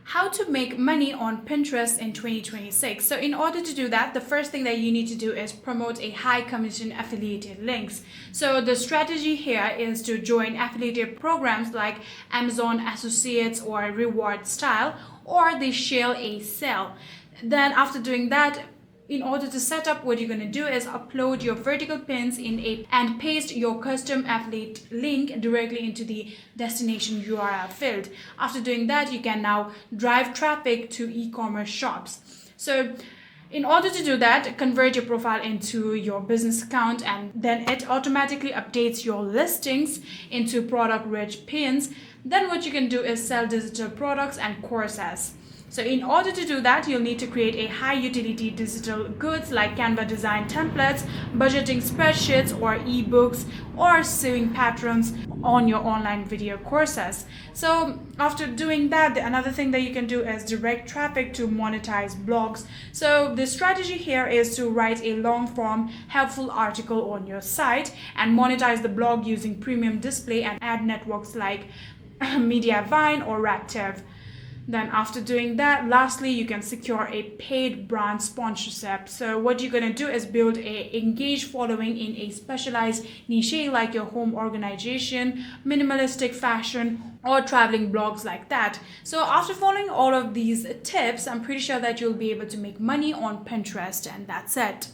How to make money on Pinterest in 2026. So in order to do that, the first thing that you need to do is promote a high commission affiliated links. So the strategy here is to join affiliated programs like Amazon Associates or Reward Style, or the Share a Sale. Then after doing that, in order to set up, what you're going to do is upload your vertical pins and paste your custom affiliate link directly into the destination URL field. After doing that, you can now drive traffic to e-commerce shops. So in order to do that, convert your profile into your business account, and then it automatically updates your listings into product rich pins. Then what you can do is sell digital products and courses. So in order to do that, you'll need to create a high utility digital goods like Canva design templates, budgeting spreadsheets or ebooks, or sewing patterns on your online video courses. So after doing that, another thing that you can do is direct traffic to monetize blogs. So the strategy here is to write a long form helpful article on your site and monetize the blog using premium display and ad networks like Mediavine or Raptive. Then after doing that, lastly, you can secure a paid brand sponsorship. So what you're going to do is build a engaged following in a specialized niche like your home organization, minimalistic fashion, or traveling blogs like that. So after following all of these tips, I'm pretty sure that you'll be able to make money on Pinterest, and that's it.